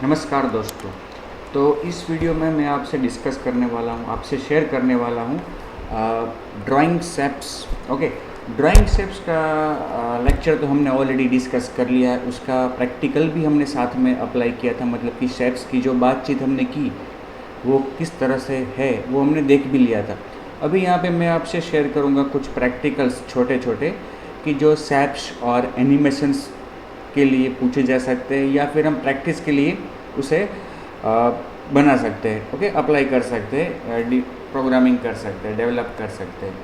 नमस्कार दोस्तों। तो इस वीडियो में मैं आपसे डिस्कस करने वाला हूँ, आपसे शेयर करने वाला हूँ drawing shapes. Okay, drawing shapes का लेक्चर तो हमने ऑलरेडी डिस्कस कर लिया है, उसका प्रैक्टिकल भी हमने साथ में अप्लाई किया था। मतलब कि शेप्स की जो बातचीत हमने की वो किस तरह से है वो हमने देख भी लिया था। अभी यहाँ पे मैं आपसे शेयर करूँगा कुछ प्रैक्टिकल्स छोटे छोटे कि जो शेप्स और एनिमेशंस के लिए पूछे जा सकते हैं या फिर हम प्रैक्टिस के लिए उसे बना सकते हैं। ओके, अप्लाई कर सकते हैं, प्रोग्रामिंग कर सकते हैं, डेवलप कर सकते हैं।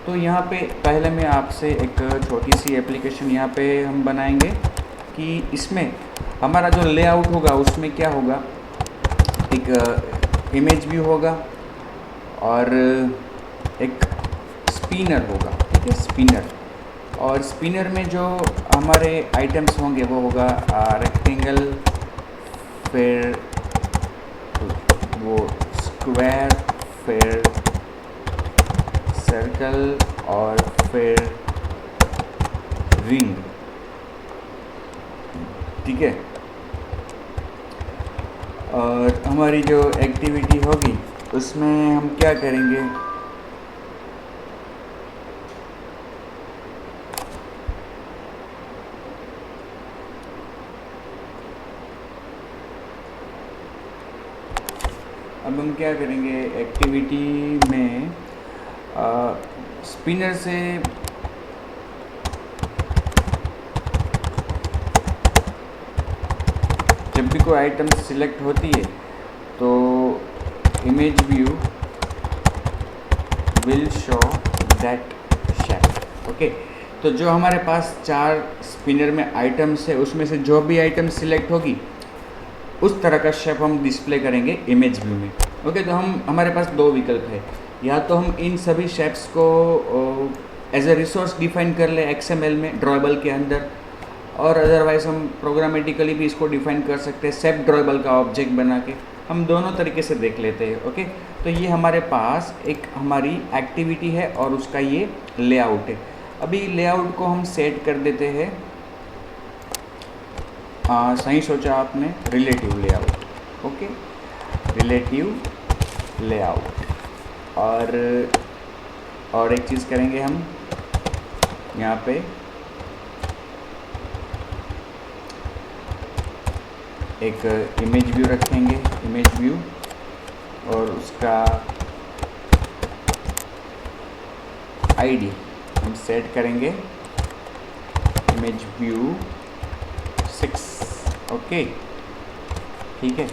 तो यहाँ पे पहले मैं आपसे एक छोटी सी एप्लीकेशन यहाँ पे हम बनाएंगे कि इसमें हमारा जो लेआउट होगा उसमें क्या होगा, एक इमेज व्यू होगा और एक स्पिनर होगा। ठीक है, स्पिनर। और स्पिनर में जो हमारे आइटम्स होंगे वो होगा रेक्टेंगल, फिर वो स्क्वायर, फिर सर्कल और फिर रिंग। ठीक है, और हमारी जो एक्टिविटी होगी उसमें हम क्या करेंगे, अब हम क्या करेंगे एक्टिविटी में स्पिनर से जब भी कोई आइटम सिलेक्ट होती है तो image view will show that shape. Okay, तो जो हमारे पास 4 स्पिनर में आइटम्स है उसमें से जो भी आइटम सिलेक्ट होगी उस तरह का शेप हम डिस्प्ले करेंगे इमेज व्यू में। ओके, तो हमारे पास 2 विकल्प है, या तो हम इन सभी शेप्स को एज ए रिसोर्स डिफाइन कर ले एक्सएमएल में ड्रॉएबल के अंदर, और अदरवाइज हम प्रोग्रामेटिकली भी इसको डिफाइन कर सकते हैं सेप ड्रॉएबल का ऑब्जेक्ट बना के। हम दोनों तरीके से देख लेते हैं। ओके, तो ये हमारे पास एक हमारी एक्टिविटी है और उसका ये लेआउट है। अभी लेआउट को हम सेट कर देते हैं, सही सोचा आपने, relative layout. Okay, relative layout. और एक चीज़ करेंगे हम यहाँ पे एक इमेज व्यू रखेंगे, इमेज व्यू, और उसका आईडी हम सेट करेंगे इमेज व्यू 6। ओके, ठीक है,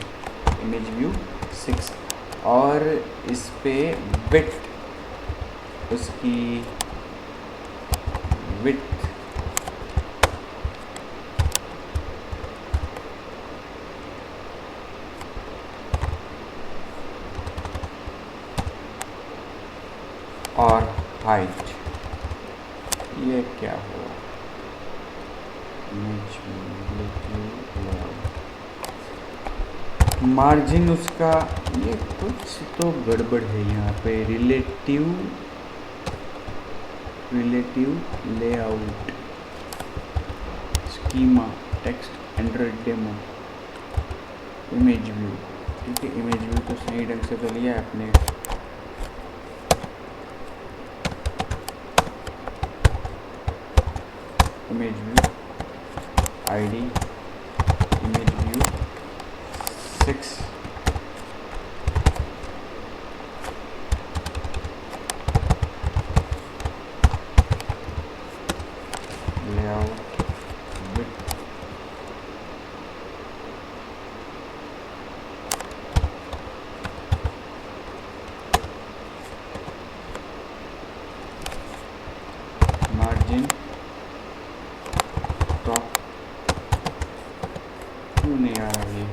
इमेज व्यू 6। और इस पे विड्थ, उसकी विड्थ और हाइट, ये क्या हुआ, इमेज मार्जिन उसका, ये कुछ तो गड़बड़ है यहाँ पे। Relative layout schema text Android demo image view. ठीक है, इमेज व्यू तो सही ढंग से तो लिया है आपने। Image view ID image view 6। Layout width margin top, क्यों नहीं आ रहा ये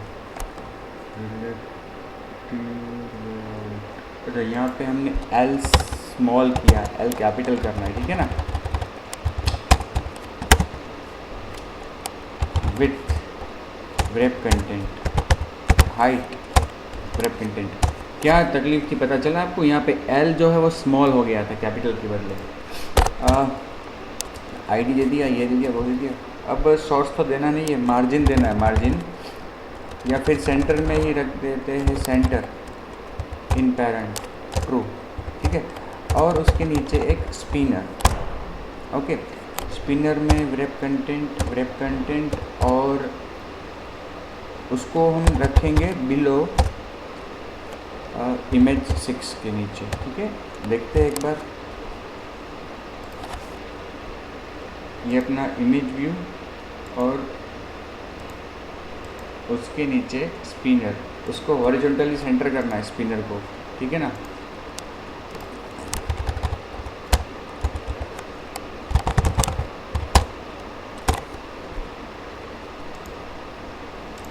रिलेटिव लेआउट। अच्छा, यहाँ पे हमने एल स्मॉल किया, एल कैपिटल करना है, ठीक है ना। Width web content, height web content. क्या तकलीफ थी पता चला आपको, यहाँ पे एल जो है वो स्मॉल हो गया था कैपिटल के बदले। आईडी दे दिया, ये दे दिया, वो दे दिया। अब सोर्स तो देना नहीं है, मार्जिन देना है, मार्जिन या फिर सेंटर में ही रख देते हैं, सेंटर इन पैरेंट ट्रू, ठीक है। और उसके नीचे एक स्पिनर, ओके। स्पिनर में wrap कंटेंट और उसको हम रखेंगे बिलो इमेज 6 के नीचे, ठीक है। देखते हैं एक बार, ये अपना इमेज व्यू और उसके नीचे स्पिनर, उसको हॉरिजॉन्टली सेंटर करना है स्पिनर को, ठीक है ना।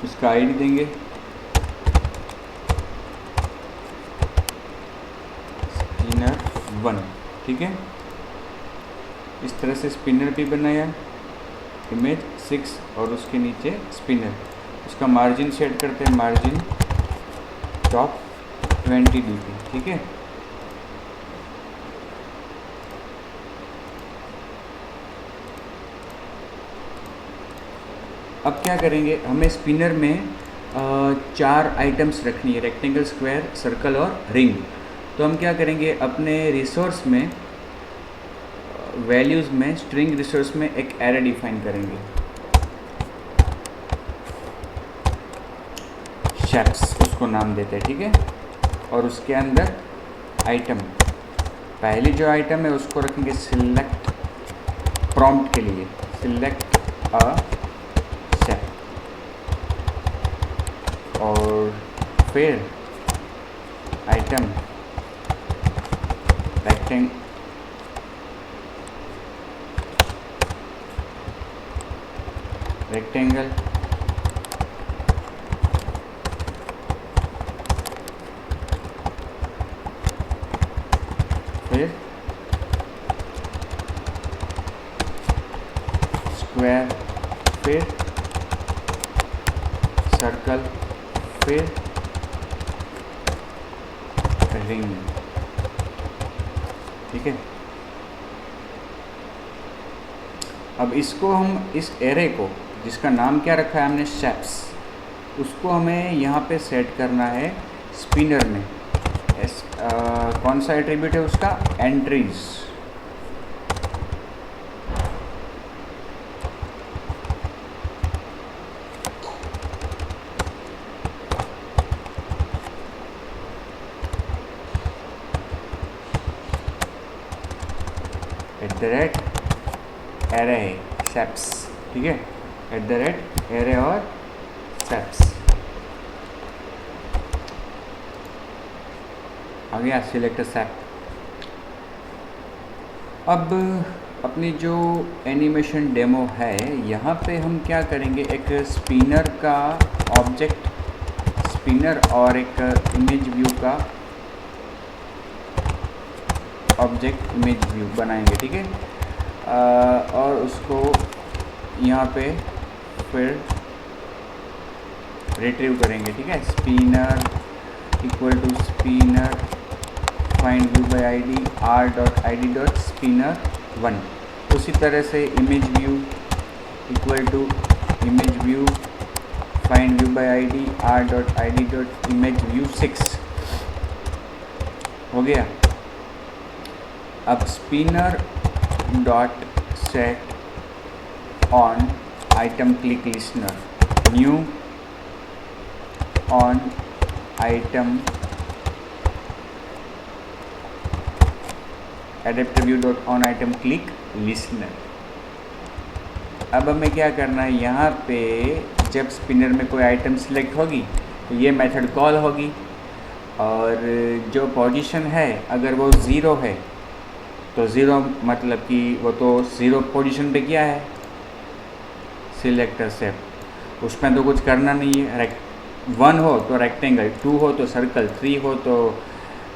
उसका आईडी देंगे स्पिनर 1, ठीक है। इस तरह से स्पिनर भी बनाया, इमेज 6 और उसके नीचे स्पिनर। उसका मार्जिन सेट करते हैं, मार्जिन टॉप 20 dp, ठीक है। अब क्या करेंगे, हमें स्पिनर में 4 आइटम्स रखनी है, रेक्टेंगल, स्क्वायर, सर्कल और रिंग। तो हम क्या करेंगे, अपने रिसोर्स में वैल्यूज़ में स्ट्रिंग रिसोर्स में एक एरे डिफाइन करेंगे, शेप्स उसको नाम देते हैं, ठीक है। और उसके अंदर आइटम, पहली जो आइटम है उसको रखेंगे सिलेक्ट, प्रॉम्प्ट के लिए सिलेक्ट अ शेप, और फिर आइटम रेक्टेंगल, फिर स्क्वायर, फिर सर्कल, फिर रिंग, ठीक है। अब इसको हम, इस एरे को जिसका नाम क्या रखा है हमने शेप्स, उसको हमें यहाँ पे सेट करना है स्पिनर में। कौन सा एट्रीब्यूट है उसका, एंट्रीज। एरे है शेप्स, ठीक है, एरे और शेप्स आ गया, सिलेक्ट शेप। अब अपनी जो एनिमेशन डेमो है, यहाँ पे हम क्या करेंगे, एक स्पिनर का ऑब्जेक्ट, स्पिनर और एक इमेज व्यू का ऑब्जेक्ट इमेज व्यू बनाएंगे, ठीक है। और उसको यहाँ पे फिर रिट्रीव करेंगे, ठीक है। Spinner equal to spinner find view by ID r.id.spinner1। उसी तरह से image view equal to image view find view by ID r.id.imageview6 हो गया। अब spinner dot set on item click listener, new on item adapter view dot on item click listener. अब हमें क्या करना है, यहाँ पे जब स्पिनर में कोई आइटम सिलेक्ट होगी तो ये मेथड कॉल होगी, और जो पोजीशन है अगर वो 0 है तो 0 मतलब कि वो तो 0 पोजीशन पे क्या है, सिलेक्ट शेप, उसमें तो कुछ करना नहीं है। 1 हो तो रेक्टेंगल, 2 हो तो सर्कल, 3 हो तो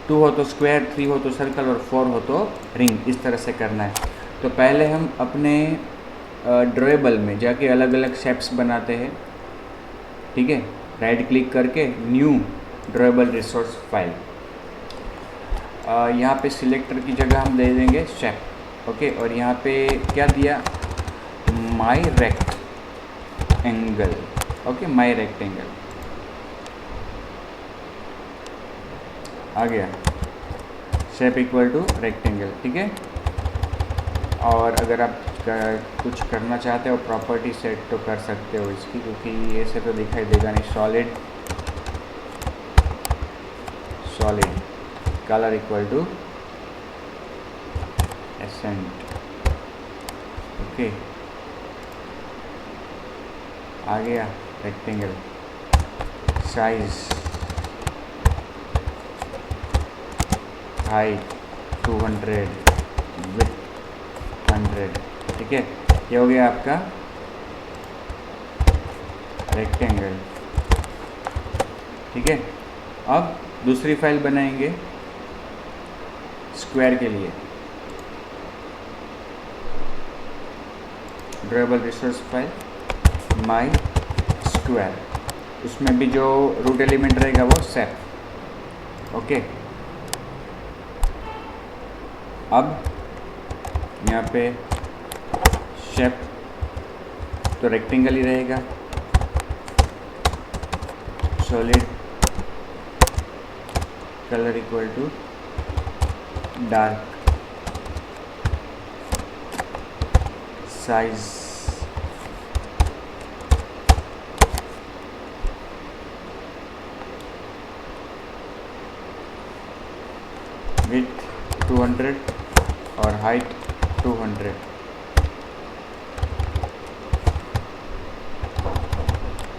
2 हो तो स्क्वायर, 3 हो तो सर्कल और 4 हो तो रिंग, इस तरह से करना है। तो पहले हम अपने ड्रॉएबल में जाके अलग अलग शेप्स बनाते हैं, ठीक है। राइट क्लिक करके न्यू ड्रॉएबल रिसोर्स फाइल, यहाँ पे सिलेक्टर की जगह हम दे देंगे शेप, ओके। और यहाँ पे क्या दिया, माई रेक्टेंगल, ओके, माई रेक्टेंगल। आ गया शेप इक्वल टू रेक्टेंगल, ठीक है। और अगर आप कुछ करना चाहते हो प्रॉपर्टी सेट तो कर सकते हो इसकी, क्योंकि ऐसे तो दिखाई देगा नहीं। Solid colour equal to accent, okay. आ गया रेक्टेंगल। साइज हाइट 200 विथ 100, ठीक है। ये हो गया आपका रेक्टेंगल, ठीक है। अब दूसरी फाइल बनाएंगे स्क्वायर के लिए। ड्राइवेबल रिसोर्स फाइल माई स्क्वायर, उसमें भी जो रूट एलिमेंट रहेगा वो सेप, ओके। अब यहाँ पे शेप तो रेक्टेंगल ही रहेगा। Solid colour equal to dark, size with 200 और हाइट 200,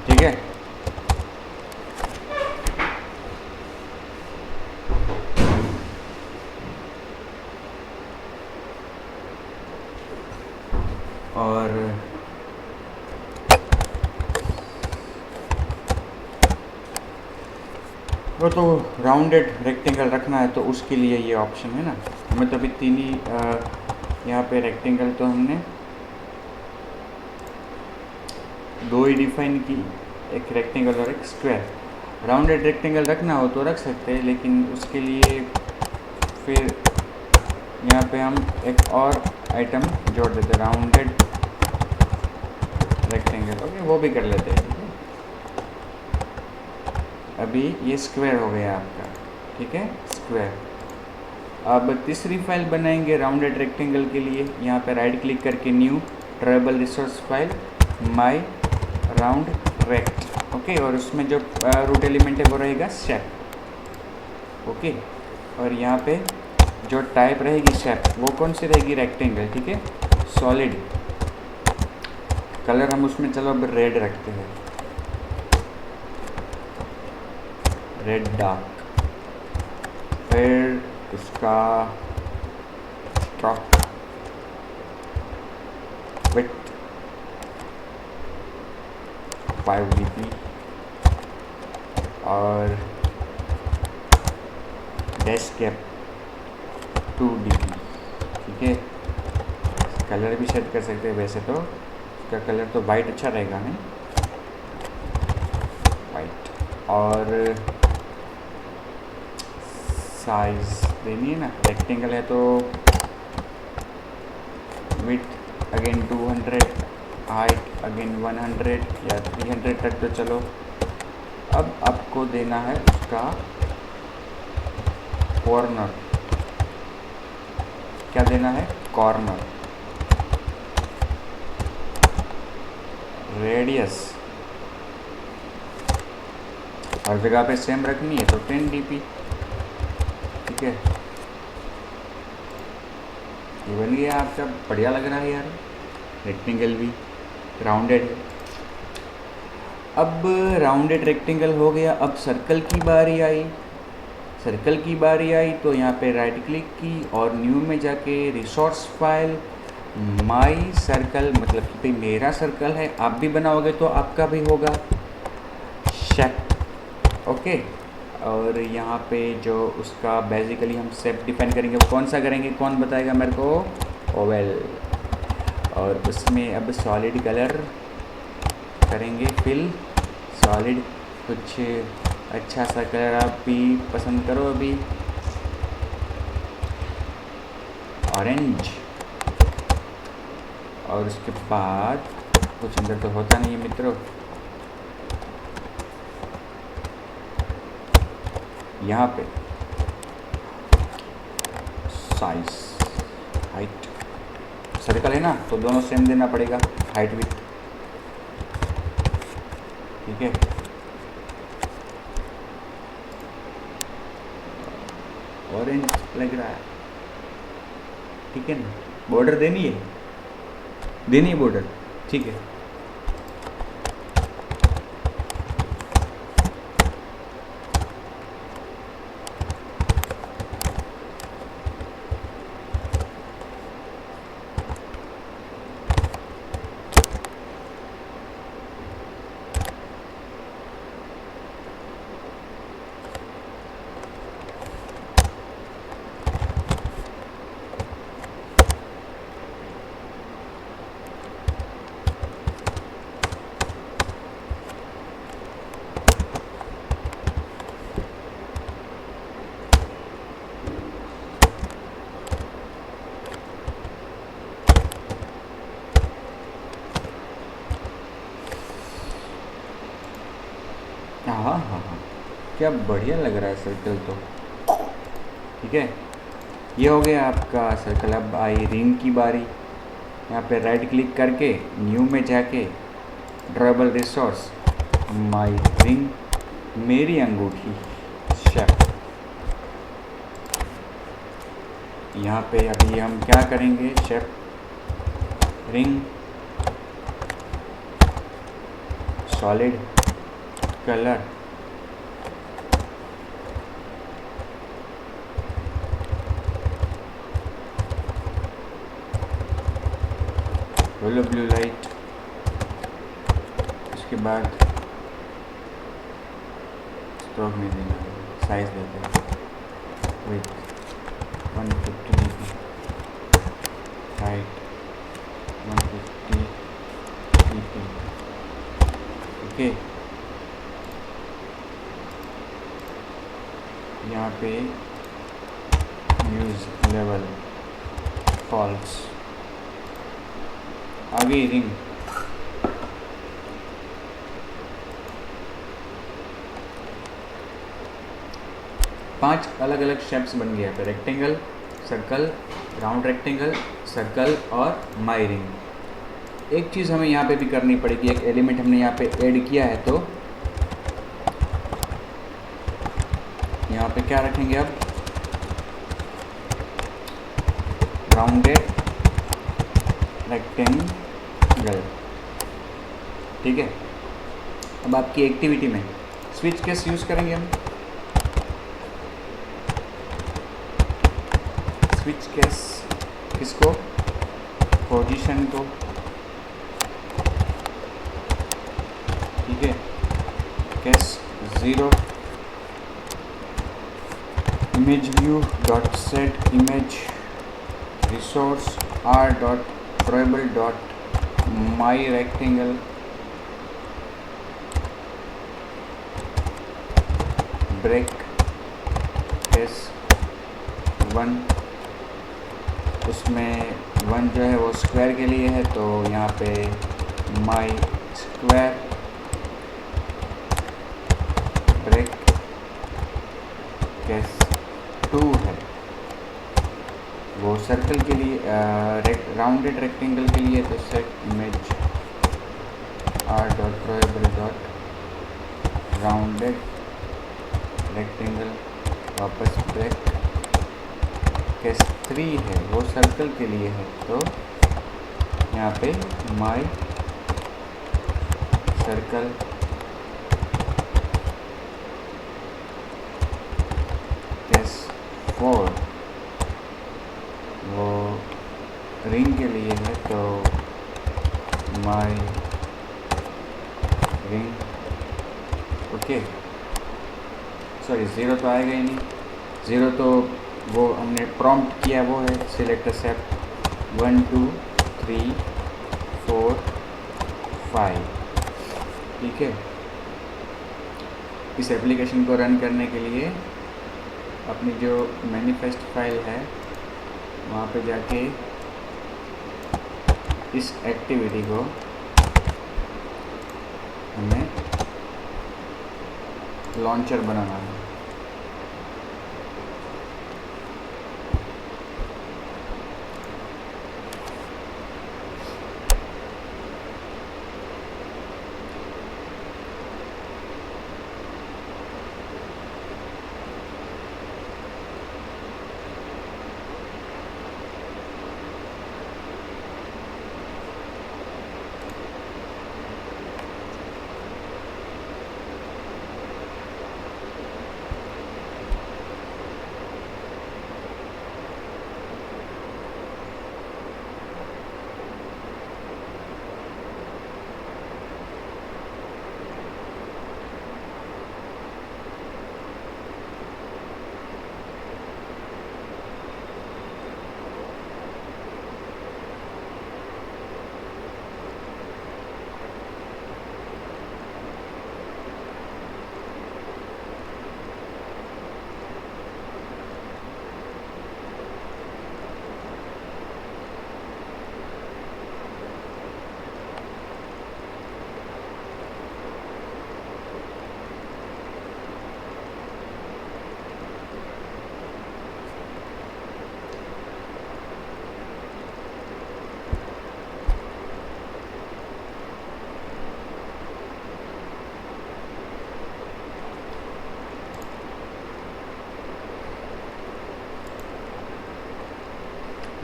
ठीक है। और वो तो राउंडेड रेक्टेंगल रखना है तो उसके लिए ये ऑप्शन है ना। हमें तो अभी तीन ही यहाँ पे रेक्टेंगल तो हमने दो ही डिफाइन की, एक रेक्टेंगल और एक स्क्वायर। राउंडेड रेक्टेंगल रखना हो तो रख सकते हैं, लेकिन उसके लिए फिर यहाँ पे हम एक और आइटम जोड़ देते हैं, राउंडेड रेक्टेंगल, ओके, वो भी कर लेते हैं। अभी ये स्क्वायर हो गया आपका, ठीक है, स्क्वायर। अब तीसरी फाइल बनाएंगे राउंडेड रेक्टेंगल के लिए। यहाँ पे राइट क्लिक करके new drawable resource file my round rect, okay. और उसमें जो रूट एलिमेंट है वो रहेगा शेप, ओके। और यहाँ पे जो टाइप रहेगी शेप वो कौन सी रहेगी, रेक्टेंगल, ठीक है। सॉलिड कलर हम उसमें चलो अब रेड रखते हैं, रेड डार्क। फिर उसका स्ट्रोक विथ 5 dp और डैश कैप 2 dp, ठीक है। कलर भी सेट कर सकते हैं, वैसे तो इसका कलर तो वाइट अच्छा रहेगा नहीं, वाइट। और साइज देनी है ना, रेक्टेंगल है तो विथ अगेन 200, हाइट अगेन 100 या 300 तक तो चलो। अब आपको देना है उसका कॉर्नर, क्या देना है, कॉर्नर। रेडियस हर जगह पे सेम रखनी है तो 10 dp, ठीक है। ये बन गया आपका, बढ़िया लग रहा है यार, रेक्टेंगल भी राउंडेड है। अब राउंडेड रेक्टेंगल हो गया, अब सर्कल की बारी आई। सर्कल की बारी आई तो यहाँ पे राइट क्लिक की और न्यू में जाके रिसोर्स फाइल माई सर्कल, मतलब कि भाई मेरा सर्कल है, आप भी बनाओगे तो आपका भी होगा शेप, ओके। और यहाँ पे जो उसका बेसिकली हम शेप डिफाइन करेंगे वो कौन सा करेंगे, कौन बताएगा मेरे को, ओवल। और उसमें अब सॉलिड कलर करेंगे, फिल सॉलिड, कुछ अच्छा सा कलर आप भी पसंद करो, अभी ऑरेंज। और उसके बाद कुछ अंदर तो होता नहीं है मित्रों, यहाँ पे साइज, हाइट, सर्कल है ना तो दोनों सेम देना पड़ेगा, हाइट विथ, ठीक है। ऑरेंज लग रहा है, ठीक है ना। बॉर्डर देनी है बॉर्डर, ठीक है। हाँ हाँ हाँ, क्या बढ़िया लग रहा है सर्कल तो, ठीक है। ये हो गया आपका सर्कल। अब आई रिंग की बारी। यहाँ पे राइट क्लिक करके न्यू में जाके ड्रॉएबल रिसोर्स, माई रिंग, मेरी अंगूठी शेप। यहाँ पे अभी हम क्या करेंगे, shape, ring, solid, colour, blue light, उसके बाद स्ट्रोक में देना, साइज देते हैं with 150 dp, height 150 dp, okay. यहाँ पे यूज लेवल फॉल्स, आगे रिंग, पांच अलग अलग शेप्स बन गया पे, rectangle, circle, round rectangle, circle और माई रिंग। एक चीज़ हमें यहाँ पे भी करनी पड़ेगी, एक एलिमेंट हमने यहाँ पे ऐड किया है तो यहाँ पे क्या रखेंगे अब, राउंडेड रेक्टेंगल, ठीक है। अब आपकी एक्टिविटी में स्विच केस यूज़ करेंगे हम, स्विच केस किसको, पोजीशन को, ठीक है। Case 0, image view dot set image resource r dot drawable dot my rectangle, break case 1, उसमें 1 जो है वो स्क्वायर के लिए है तो यहाँ पे माई स्क्वायर, ब्रेक केस 2 है वो सर्कल के लिए, राउंडेड रेक्टेंगल के लिए तो set image r dot drawable dot rounded rectangle, वापस ब्रेक केस 3 है वो सर्कल के लिए है तो यहाँ पे माई सर्कल, केस 4 वो रिंग के लिए है तो माई रिंग, ओके। सॉरी 0 तो आएगा ही नहीं, 0 तो वो हमने प्रॉम्प्ट किया वो है, सिलेक्ट सेट 1 2 3 4 5, ठीक है। इस एप्लीकेशन को रन करने के लिए अपनी जो मैनिफेस्ट फाइल है वहाँ पे जाके इस एक्टिविटी को हमें लॉन्चर बनाना है,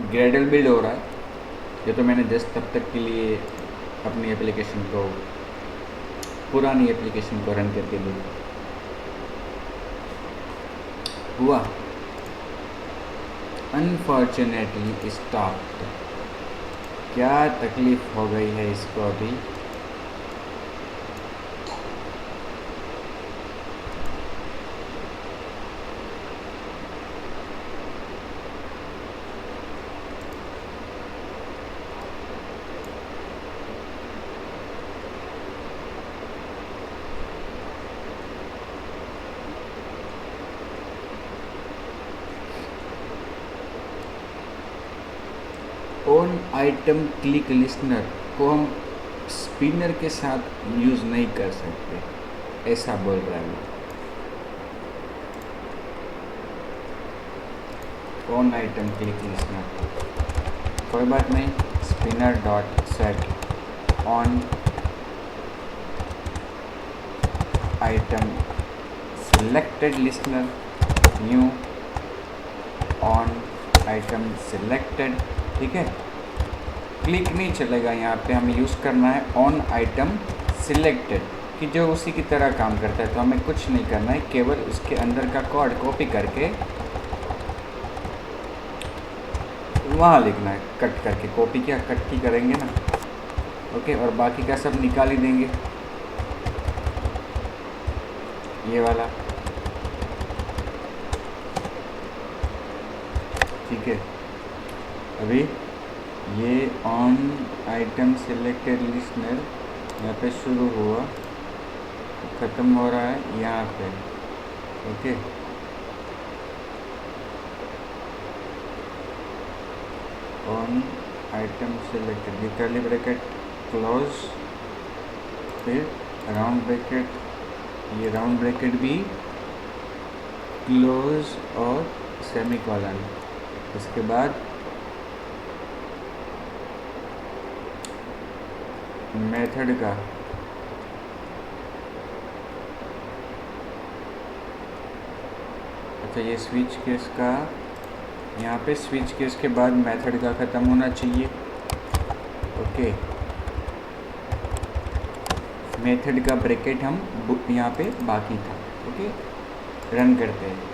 ग्रेडल बिल्ड हो रहा है। ये तो मैंने जस्ट तब तक के लिए अपनी एप्लीकेशन को, पुरानी एप्लीकेशन को रन करके देखा हुआ। Unfortunately stopped. क्या तकलीफ हो गई है इसको अभी। ऑन आइटम क्लिक लिसनर को हम स्पिनर के साथ यूज़ नहीं कर सकते, ऐसा बोल रहा है। ऑन आइटम क्लिक लिसनर, कोई बात नहीं। Spinner dot set on item selected listener, new on item selected, ठीक है। क्लिक नहीं चलेगा, यहाँ पे हमें यूज़ करना है ऑन आइटम सिलेक्टेड, कि जो उसी की तरह काम करता है। तो हमें कुछ नहीं करना है, केवल उसके अंदर का कोड कॉपी करके वहाँ लिखना है, कट करके। कॉपी क्या, कट की करेंगे ना, ओके। और बाकी का सब निकाल ही देंगे, ये वाला, ठीक है। अभी ये ऑन आइटम सिलेक्टेड लिसनर यहाँ पे शुरू हुआ, ख़त्म हो रहा है यहाँ पे, ओके। ऑन आइटम सिलेक्टेड, ये कर्ली ब्रैकेट क्लोज, फिर राउंड ब्रैकेट, ये राउंड ब्रैकेट भी क्लोज और सेमीकोलन। उसके बाद मेथड का अच्छा, ये स्विच केस का, यहाँ पे स्विच केस के बाद मेथड का ख़त्म होना चाहिए, ओके। मेथड का ब्रैकेट हम यहाँ पे बाकी था, ओके। रन करते हैं।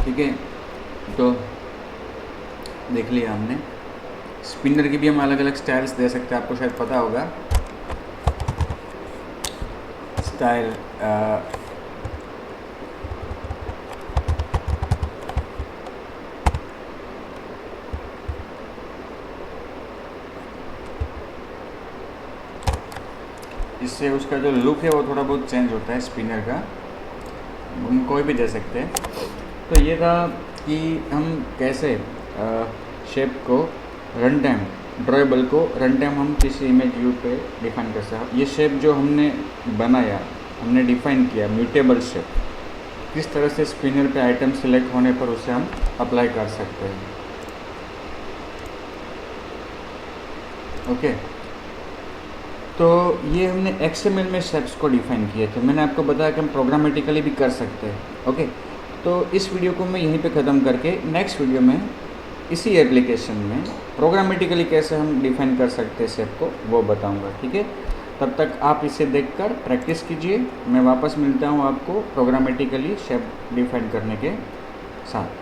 ठीक है, तो देख लिया हमने। स्पिनर की भी हम अलग अलग स्टाइल्स दे सकते हैं, आपको शायद पता होगा। स्टाइल इससे उसका जो लुक है वो थोड़ा बहुत चेंज होता है स्पिनर का, हम कोई भी दे सकते हैं। तो ये था कि हम कैसे शेप को रन टाइम, ड्रॉएबल को रन टाइम हम किसी इमेज व्यू पे डिफाइन कर सकते हैं। ये शेप जो हमने बनाया, हमने डिफाइन किया, म्यूटेबल शेप, किस तरह से स्पिनर पे आइटम सेलेक्ट होने पर उसे हम अप्लाई कर सकते हैं, ओके। तो ये हमने XML में शेप्स को डिफाइन किए थे। मैंने आपको बताया कि हम प्रोग्रामेटिकली भी कर सकते हैं, ओके। तो इस वीडियो को मैं यहीं पे ख़त्म करके नेक्स्ट वीडियो में इसी एप्लीकेशन में प्रोग्रामेटिकली कैसे हम डिफाइन कर सकते हैं शेप को, वो बताऊंगा, ठीक है। तब तक आप इसे देखकर प्रैक्टिस कीजिए। मैं वापस मिलता हूँ आपको प्रोग्रामेटिकली शेप डिफाइन करने के साथ।